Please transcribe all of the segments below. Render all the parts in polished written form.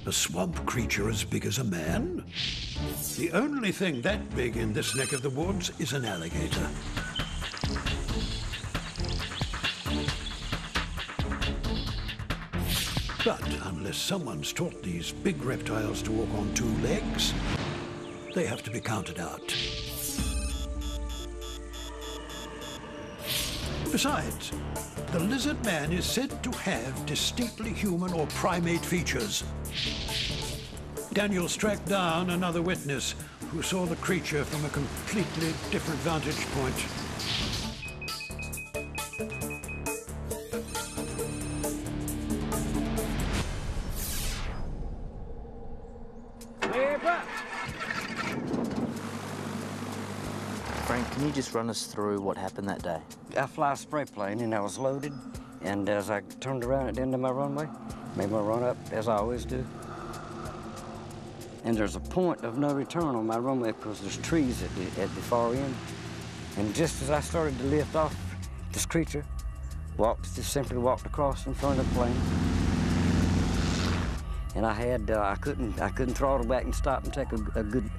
A swamp creature as big as a man? The only thing that big in this neck of the woods is an alligator. But unless someone's taught these big reptiles to walk on 2 legs, they have to be counted out. Besides, the lizard man is said to have distinctly human or primate features. Daniels tracked down another witness who saw the creature from a completely different vantage point. Frank, can you just run us through what happened that day? I fly a spray plane and I was loaded, and as I turned around at the end of my runway, made my run up as I always do. And there's a point of no return on my runway because there's trees at the far end. And just as I started to lift off, this creature just simply walked across in front of the plane. And I couldn't throttle back and stop and take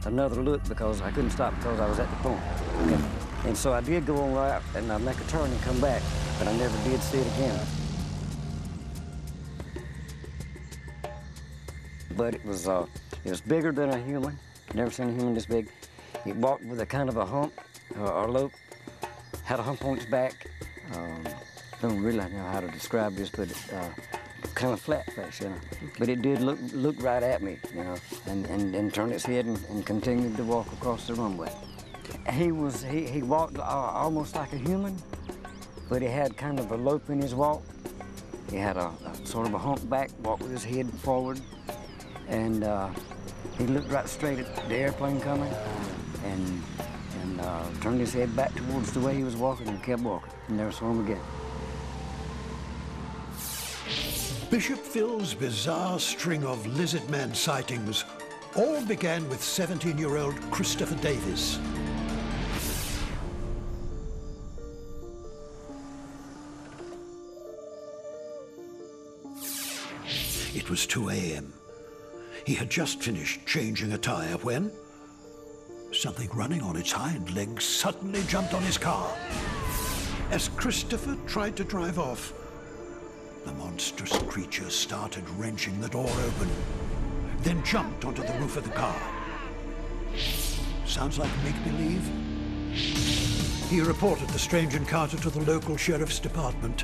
another look because I couldn't stop because I was at the point. Okay? And so I did go on right and I'd make a turn and come back, but I never did see it again. But it was bigger than a human. Never seen a human this big. It walked with a kind of a hump or lope, had a hump on its back. Don't really know how to describe this, but kind of flat face, you know. But it did look right at me, you know, and turned its head and continued to walk across the runway. He walked almost like a human, but he had kind of a lope in his walk. He had a sort of a humpback, walked with his head forward, and he looked right straight at the airplane coming, and turned his head back towards the way he was walking and kept walking, and never saw him again. Bishop Phil's bizarre string of lizard man sightings all began with 17-year-old Christopher Davis. It was 2 a.m. He had just finished changing a tire when something running on its hind legs suddenly jumped on his car. As Christopher tried to drive off, the monstrous creature started wrenching the door open, then jumped onto the roof of the car. Sounds like make-believe? He reported the strange encounter to the local sheriff's department.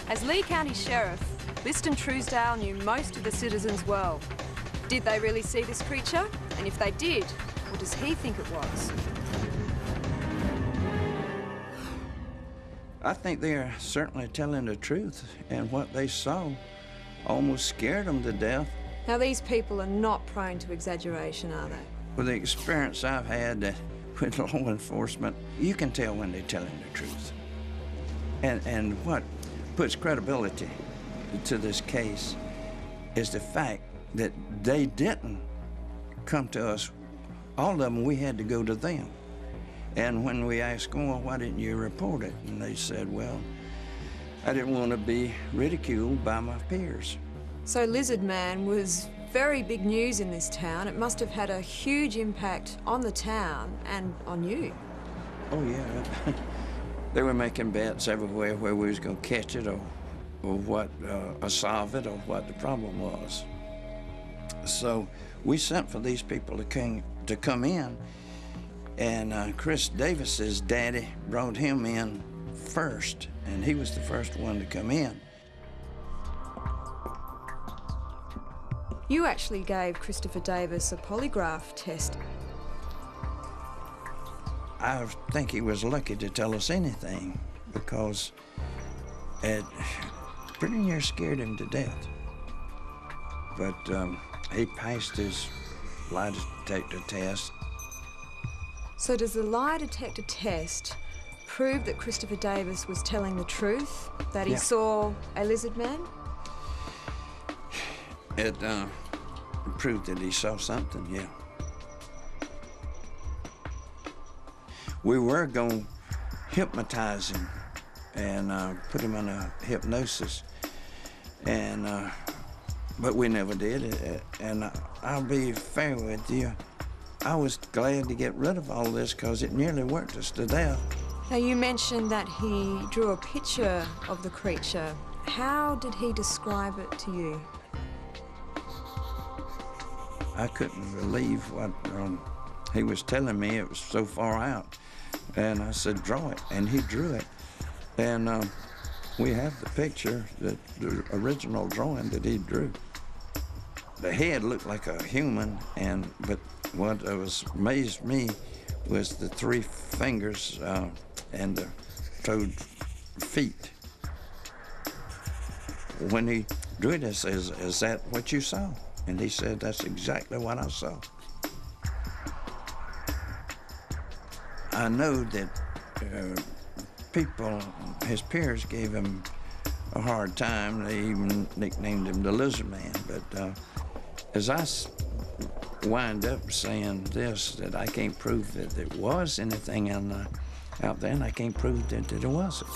As Lee County Sheriff, Liston Truesdale knew most of the citizens well. Did they really see this creature? And if they did, what does he think it was? I think they're certainly telling the truth, and what they saw almost scared them to death. Now, these people are not prone to exaggeration, are they? With the experience I've had with law enforcement, you can tell when they're telling the truth. And what puts credibility to this case is the fact that they didn't come to us. All of them, we had to go to them. And when we asked them, well, why didn't you report it? And they said, well, I didn't want to be ridiculed by my peers. So Lizard Man was very big news in this town. It must have had a huge impact on the town and on you. Oh, yeah. They were making bets everywhere where we was going to catch it or solve it or what the problem was. So we sent for these people to come in, and Chris Davis's daddy brought him in first, and he was the first one to come in. You actually gave Christopher Davis a polygraph test. I think he was lucky to tell us anything because it pretty near scared him to death. But he passed his lie detector test. So does the lie detector test prove that Christopher Davis was telling the truth, that he saw a lizard man? It proved that he saw something, yeah. We were going to hypnotize him and put him under hypnosis. And but we never did it. And I'll be fair with you, I was glad to get rid of all this because it nearly worked us to death. Now, you mentioned that he drew a picture of the creature. How did he describe it to you? I couldn't believe what he was telling me. It was so far out. And I said, draw it. And he drew it. And we have the picture, the original drawing that he drew. The head looked like a human, but what was amazed me was the 3 fingers and the toed feet. When he drew it, I said, is that what you saw? And he said, that's exactly what I saw. I know that people, his peers, gave him a hard time. They even nicknamed him the Lizard Man. But as I wind up saying this, that I can't prove that there was anything out there, and I can't prove that there wasn't.